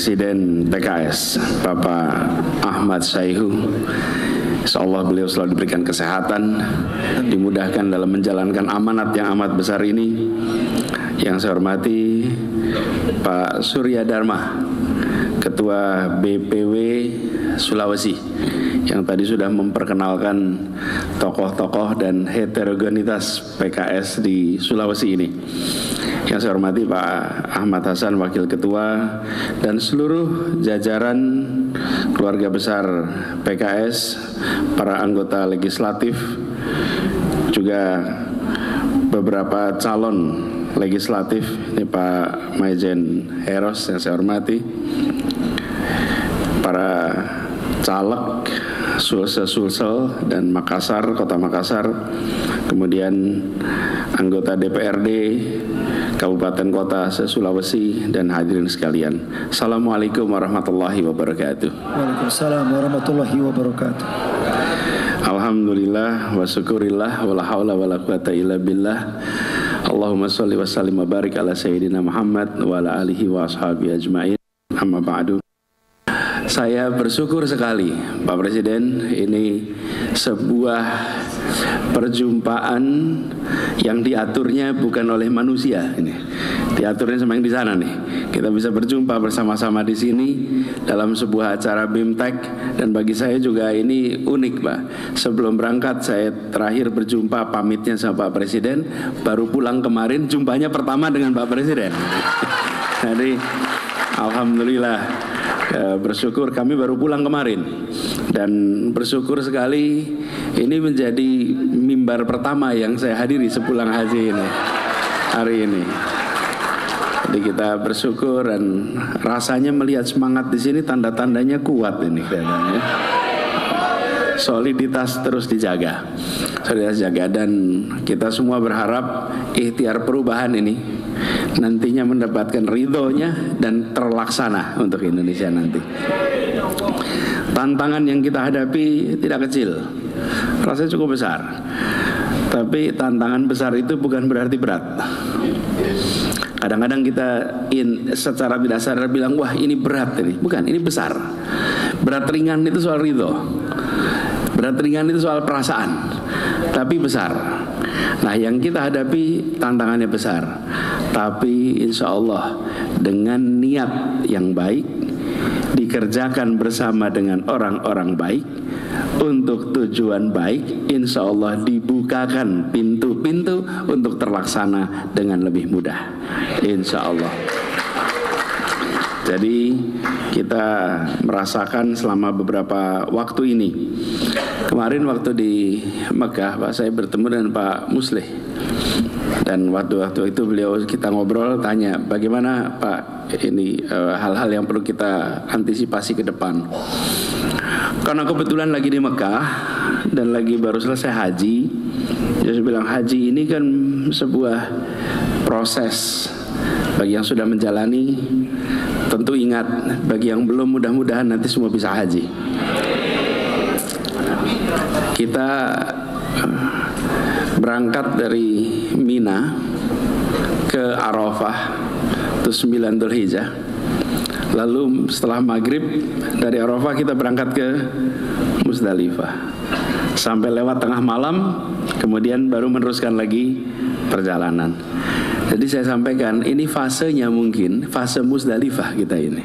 Presiden PKS Bapak Ahmad Syaihu. Insyaallah beliau selalu diberikan kesehatan, dimudahkan dalam menjalankan amanat yang amat besar ini. Yang saya hormati Pak Surya Dharma, Ketua BPW Sulawesi, yang tadi sudah memperkenalkan tokoh-tokoh dan heterogenitas PKS di Sulawesi ini. Yang saya hormati Pak Ahmad Hasan, Wakil Ketua, dan seluruh jajaran keluarga besar PKS, para anggota legislatif, juga beberapa calon legislatif, ini Pak Maijen Heros yang saya hormati, para caleg Sulsel dan Makassar, Kota Makassar, kemudian anggota DPRD Kabupaten Kota se-Sulawesi, dan hadirin sekalian. Assalamualaikum warahmatullahi wabarakatuh. Waalaikumsalam warahmatullahi wabarakatuh. Alhamdulillah wa syukurillah wa la haula wa la quwata illa billah. Allahumma sholli wa sallim wa barik ala sayyidina Muhammad wa ala alihi wa ashabihi ajmain. Amma ba'du. Saya bersyukur sekali Pak Presiden, ini sebuah perjumpaan yang diaturnya bukan oleh manusia, ini diaturnya sama yang di sana nih. Kita bisa berjumpa bersama-sama di sini dalam sebuah acara BIMTEK, dan bagi saya juga ini unik, Pak. Sebelum berangkat saya terakhir berjumpa pamitnya sama Pak Presiden, baru pulang kemarin jumpanya pertama dengan Pak Presiden. Jadi alhamdulillah. Bersyukur kami baru pulang kemarin, dan bersyukur sekali ini menjadi mimbar pertama yang saya hadiri sepulang haji ini hari ini. Jadi kita bersyukur, dan rasanya melihat semangat di sini tanda-tandanya kuat ini kelihatannya. Soliditas terus dijaga, dan kita semua berharap ikhtiar perubahan ini nantinya mendapatkan ridhonya dan terlaksana untuk Indonesia nanti. Tantangan yang kita hadapi tidak kecil, rasanya cukup besar. Tapi tantangan besar itu bukan berarti berat. Kadang-kadang kita secara tidak sadar bilang, wah ini berat ini. Bukan, ini besar. Berat ringan itu soal ridho. Berat ringan itu soal perasaan. Tapi besar. Nah, yang kita hadapi tantangannya besar, tapi insya Allah dengan niat yang baik, dikerjakan bersama dengan orang-orang baik untuk tujuan baik, insya Allah dibukakan pintu-pintu untuk terlaksana dengan lebih mudah, insya Allah. Jadi kita merasakan selama beberapa waktu ini. Kemarin waktu di Mekah, Pak, saya bertemu dengan Pak Muslih. Dan waktu itu beliau, kita ngobrol, tanya bagaimana Pak ini hal-hal yang perlu kita antisipasi ke depan. Karena kebetulan lagi di Mekah dan lagi baru selesai haji. Dia bilang haji ini kan sebuah proses. Bagi yang sudah menjalani tentu ingat, bagi yang belum mudah-mudahan nanti semua bisa haji. Kita berangkat dari Mina ke Arafah, itu 9 Dzulhijjah. Lalu setelah maghrib dari Arafah kita berangkat ke Musdalifah, sampai lewat tengah malam, kemudian baru meneruskan lagi perjalanan. Jadi saya sampaikan, ini fasenya mungkin fase Musdalifah kita ini.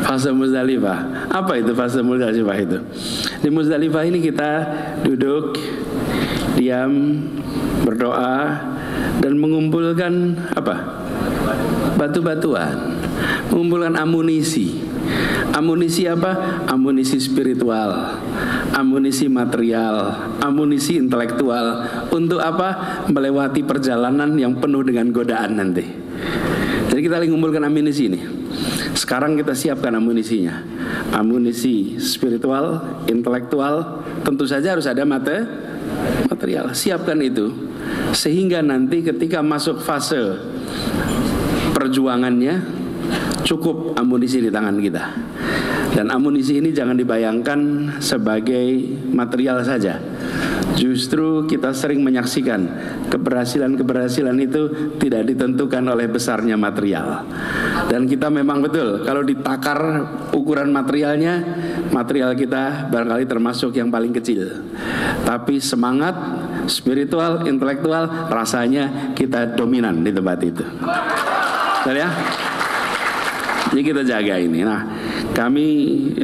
Fase Musdalifah. Apa itu fase Musdalifah itu? Di Musdalifah ini kita duduk, diam, berdoa, dan mengumpulkan apa? Batu-batuan, mengumpulkan amunisi. Amunisi apa? Amunisi spiritual, amunisi material, amunisi intelektual. Untuk apa? Melewati perjalanan yang penuh dengan godaan nanti. Jadi kita lagi mengumpulkan amunisi ini. Sekarang kita siapkan amunisinya. Amunisi spiritual, intelektual, tentu saja harus ada material. Siapkan itu, sehingga nanti ketika masuk fase perjuangannya, cukup amunisi di tangan kita. Dan amunisi ini jangan dibayangkan sebagai material saja, Justru kita sering menyaksikan keberhasilan itu tidak ditentukan oleh besarnya material. Dan kita memang betul, kalau ditakar ukuran materialnya, material kita barangkali termasuk yang paling kecil. Tapi semangat, spiritual, intelektual, rasanya kita dominan di tempat itu. Betul ya? Jadi kita jaga ini. Nah, kami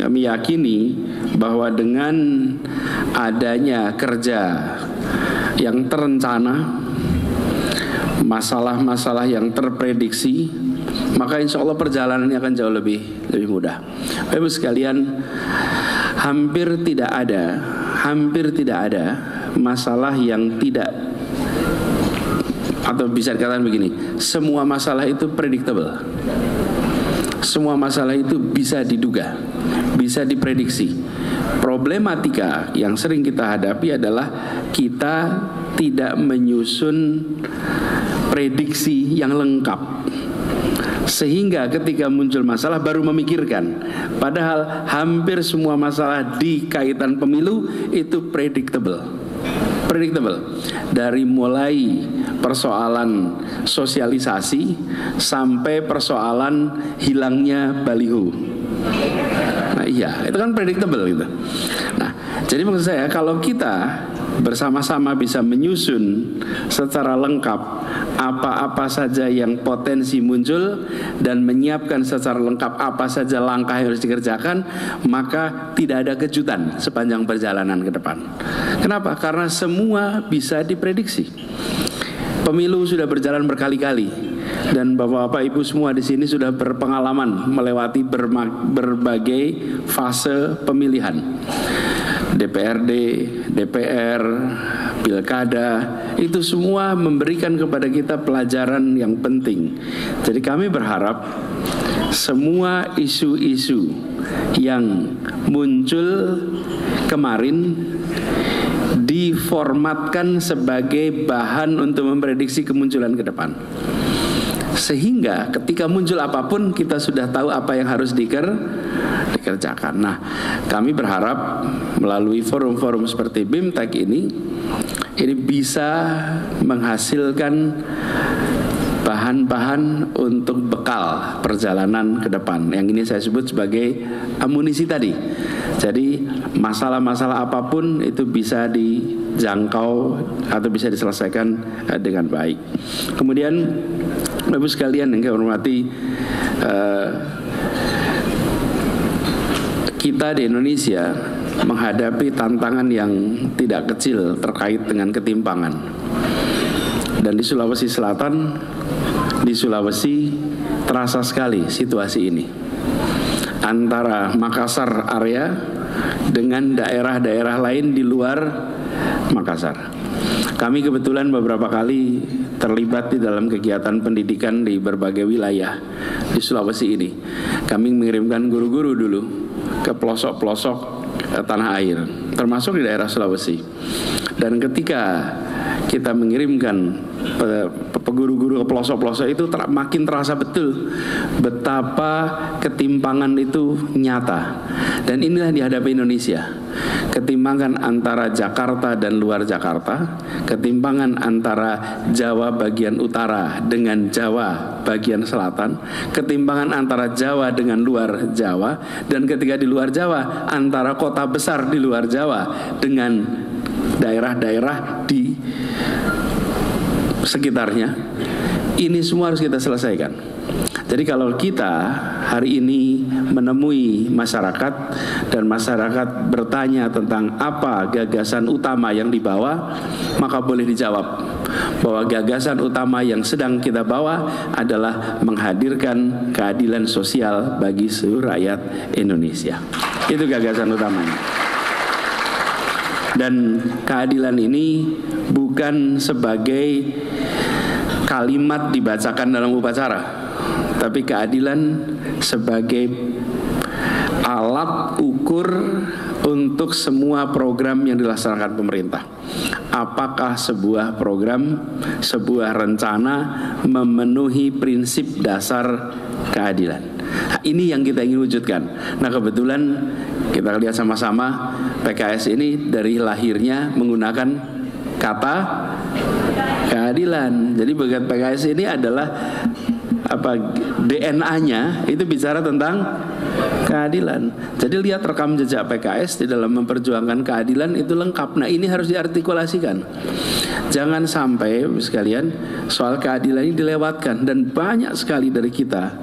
meyakini bahwa dengan adanya kerja yang terencana, masalah-masalah yang terprediksi, maka insya Allah perjalanannya akan jauh lebih mudah. Bapak sekalian, hampir tidak ada masalah yang tidak, atau bisa dikatakan begini, semua masalah itu predictable. Semua masalah itu bisa diduga, bisa diprediksi. Problematika yang sering kita hadapi adalah kita tidak menyusun prediksi yang lengkap, sehingga ketika muncul masalah baru memikirkan. Padahal hampir semua masalah di kaitan pemilu itu predictable. Dari mulai persoalan sosialisasi sampai persoalan hilangnya baliho. Nah iya, itu kan predictable gitu. Nah, jadi maksud saya kalau kita bersama-sama bisa menyusun secara lengkap apa-apa saja yang potensi muncul dan menyiapkan secara lengkap apa saja langkah yang harus dikerjakan, maka tidak ada kejutan sepanjang perjalanan ke depan. Kenapa? Karena semua bisa diprediksi. Pemilu sudah berjalan berkali-kali dan bapak-bapak ibu semua di sini sudah berpengalaman melewati berbagai fase pemilihan. DPRD, DPR, pilkada, itu semua memberikan kepada kita pelajaran yang penting. Jadi kami berharap semua isu-isu yang muncul kemarin diformatkan sebagai bahan untuk memprediksi kemunculan ke depan. Sehingga ketika muncul apapun kita sudah tahu apa yang harus dikerjakan. Nah, kami berharap melalui forum-forum seperti BIMTEK ini bisa menghasilkan bahan-bahan untuk bekal perjalanan ke depan. Yang ini saya sebut sebagai amunisi tadi. Jadi masalah-masalah apapun itu bisa dijangkau atau bisa diselesaikan dengan baik. Kemudian Bapak sekalian yang saya hormati, kita di Indonesia menghadapi tantangan yang tidak kecil terkait dengan ketimpangan. Dan di Sulawesi Selatan, di Sulawesi terasa sekali situasi ini. Antara Makassar area dengan daerah-daerah lain di luar Makassar. Kami kebetulan beberapa kali terlibat di dalam kegiatan pendidikan di berbagai wilayah di Sulawesi ini. Kami mengirimkan guru-guru dulu ke pelosok-pelosok tanah air, termasuk di daerah Sulawesi. Dan ketika kita mengirimkan guru-guru ke pelosok-pelosok itu makin terasa betul betapa ketimpangan itu nyata. Dan inilah dihadapi Indonesia. Ketimpangan antara Jakarta dan luar Jakarta, ketimpangan antara Jawa bagian utara dengan Jawa bagian selatan, ketimpangan antara Jawa dengan luar Jawa, dan ketika di luar Jawa antara kota besar di luar Jawa dengan daerah-daerah di sekitarnya. Ini semua harus kita selesaikan. Jadi kalau kita hari ini menemui masyarakat dan masyarakat bertanya tentang apa gagasan utama yang dibawa, maka boleh dijawab bahwa gagasan utama yang sedang kita bawa adalah menghadirkan keadilan sosial bagi seluruh rakyat Indonesia. Itu gagasan utamanya. Dan keadilan ini bukan sebagai kalimat dibacakan dalam upacara, tapi keadilan sebagai alat ukur untuk semua program yang dilaksanakan pemerintah. Apakah sebuah program, sebuah rencana memenuhi prinsip dasar keadilan? Nah, ini yang kita ingin wujudkan. Nah, kebetulan kita lihat sama-sama PKS ini dari lahirnya menggunakan kata keadilan. Jadi bagian PKS ini adalah DNA-nya itu bicara tentang keadilan. Jadi lihat rekam jejak PKS di dalam memperjuangkan keadilan itu lengkap. Nah, ini harus diartikulasikan. Jangan sampai sekalian soal keadilan ini dilewatkan. Dan banyak sekali dari kita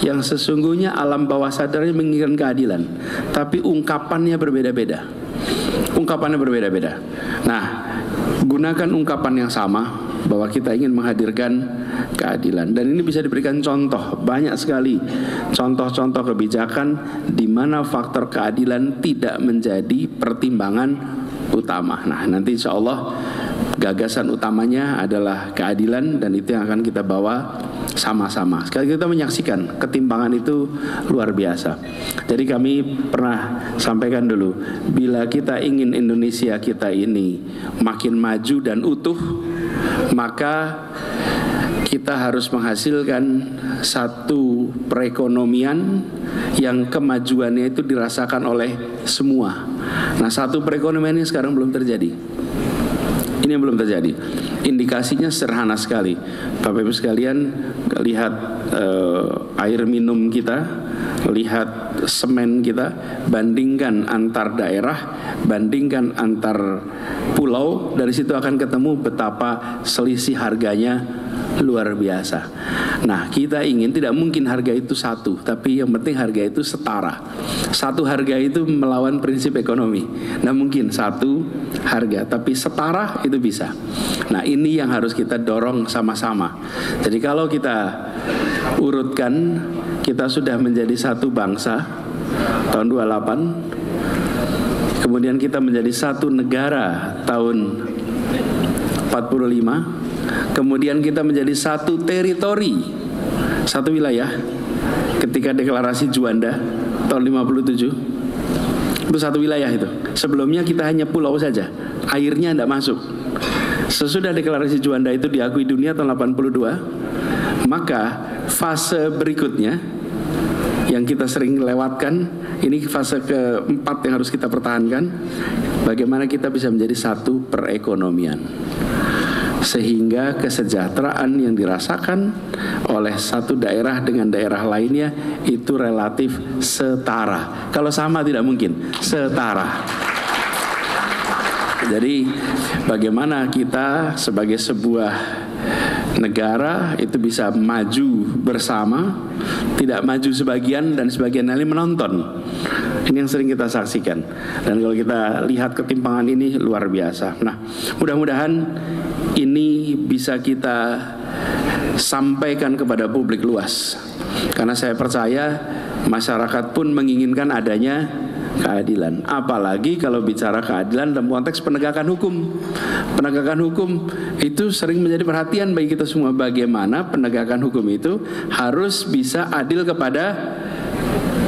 yang sesungguhnya alam bawah sadarnya menginginkan keadilan, tapi ungkapannya berbeda-beda. Nah, gunakan ungkapan yang sama bahwa kita ingin menghadirkan keadilan, dan ini bisa diberikan contoh, banyak sekali contoh-contoh kebijakan di mana faktor keadilan tidak menjadi pertimbangan utama. Nah, nanti insya Allah gagasan utamanya adalah keadilan, dan itu yang akan kita bawa sama-sama. Sekali kita menyaksikan ketimpangan itu luar biasa. Jadi kami pernah sampaikan dulu, bila kita ingin Indonesia kita ini makin maju dan utuh, maka kita harus menghasilkan satu perekonomian yang kemajuannya itu dirasakan oleh semua. Nah, satu perekonomian ini sekarang belum terjadi. Ini yang belum terjadi. Indikasinya sederhana sekali. Bapak Ibu sekalian, lihat air minum kita, lihat semen kita, bandingkan antar daerah, bandingkan antar pulau, dari situ akan ketemu betapa selisih harganya luar biasa. Nah, kita ingin, tidak mungkin harga itu satu, tapi yang penting harga itu setara. Satu harga itu melawan prinsip ekonomi. Nah, mungkin satu harga, tapi setara itu bisa. Nah, ini yang harus kita dorong sama-sama. Jadi kalau kita urutkan, kita sudah menjadi satu bangsa tahun 28, kemudian kita menjadi satu negara tahun 45, kemudian kita menjadi satu teritori, satu wilayah ketika deklarasi Juanda tahun 57. Itu satu wilayah itu. Sebelumnya kita hanya pulau saja, airnya tidak masuk. Sesudah deklarasi Juanda itu diakui dunia tahun 82, maka fase berikutnya yang kita sering lewatkan, ini fase keempat yang harus kita pertahankan. Bagaimana kita bisa menjadi satu perekonomian, sehingga kesejahteraan yang dirasakan oleh satu daerah dengan daerah lainnya itu relatif setara. Kalau sama tidak mungkin, setara. Jadi bagaimana kita sebagai sebuah negara itu bisa maju bersama, tidak maju sebagian dan sebagian lain menonton. Ini yang sering kita saksikan. Dan kalau kita lihat ketimpangan ini luar biasa. Nah, mudah-mudahan ini bisa kita sampaikan kepada publik luas. Karena saya percaya masyarakat pun menginginkan adanya keadilan. Apalagi kalau bicara keadilan dalam konteks penegakan hukum. Penegakan hukum itu sering menjadi perhatian bagi kita semua. Bagaimana penegakan hukum itu harus bisa adil kepada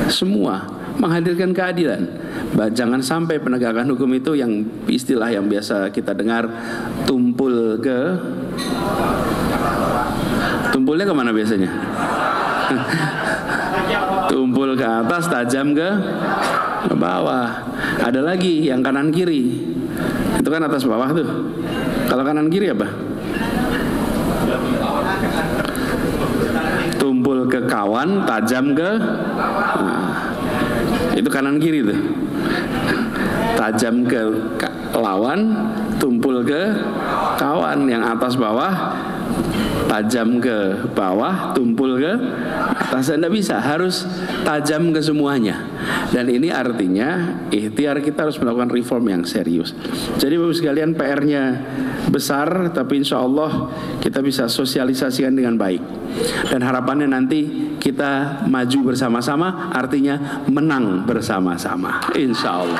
semua, menghadirkan keadilan. Jangan sampai penegakan hukum itu yang istilah yang biasa kita dengar, tumpulnya kemana biasanya? Tumpul ke atas, tajam ke bawah. Ada lagi yang kanan kiri. Itu kan atas bawah tuh. Kalau kanan kiri apa? Tumpul ke kawan, tajam ke itu kanan kiri tuh. Tajam ke lawan, tumpul ke kawan. Yang atas bawah, tajam ke bawah, tumpul ke atas. Tidak bisa, harus tajam ke semuanya. Dan ini artinya ikhtiar kita harus melakukan reform yang serius. Jadi Bapak sekalian, PR-nya besar, tapi insya Allah kita bisa sosialisasikan dengan baik. Dan harapannya nanti kita maju bersama-sama, artinya menang bersama-sama, insya Allah.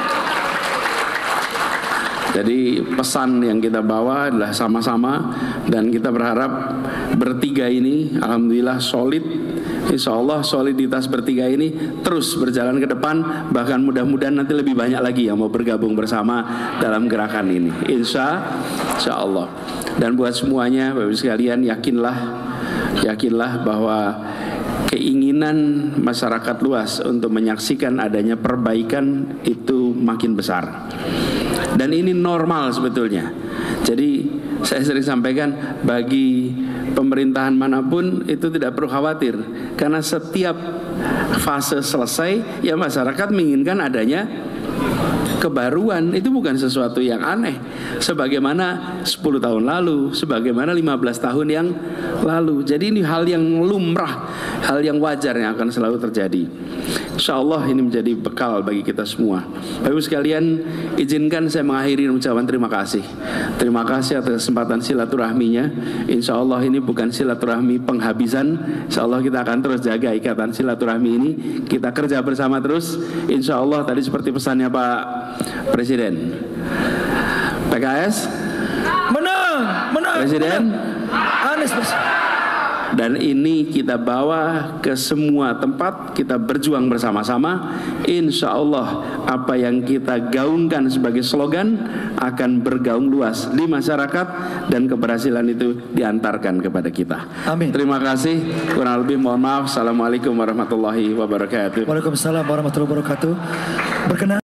Jadi pesan yang kita bawa adalah sama-sama, dan kita berharap bertiga ini alhamdulillah solid. Insya Allah soliditas bertiga ini terus berjalan ke depan. Bahkan mudah-mudahan nanti lebih banyak lagi yang mau bergabung bersama dalam gerakan ini, insya Allah. Dan buat semuanya Bapak Ibu sekalian, yakinlah bahwa keinginan masyarakat luas untuk menyaksikan adanya perbaikan itu makin besar. Dan ini normal sebetulnya. Jadi saya sering sampaikan, bagi pemerintahan manapun itu tidak perlu khawatir, karena setiap fase selesai ya masyarakat menginginkan adanya kebaruan. Itu bukan sesuatu yang aneh, sebagaimana 10 tahun lalu, sebagaimana 15 tahun yang lalu. Jadi ini hal yang lumrah, hal yang wajar yang akan selalu terjadi. Insya Allah ini menjadi bekal bagi kita semua. Bapak Ibu sekalian, izinkan saya mengakhiri ucapan terima kasih. Terima kasih atas kesempatan silaturahminya. Insya Allah ini bukan silaturahmi penghabisan. Insya Allah kita akan terus jaga ikatan silaturahmi ini. Kita kerja bersama terus. Insya Allah tadi seperti pesannya Pak Presiden, PKS menang. Presiden Anies bersama. Dan ini kita bawa ke semua tempat, kita berjuang bersama-sama. Insya Allah apa yang kita gaungkan sebagai slogan akan bergaung luas di masyarakat, dan keberhasilan itu diantarkan kepada kita. Amin. Terima kasih. Kurang lebih mohon maaf. Assalamualaikum warahmatullahi wabarakatuh. Waalaikumsalam warahmatullahi wabarakatuh. Berkenan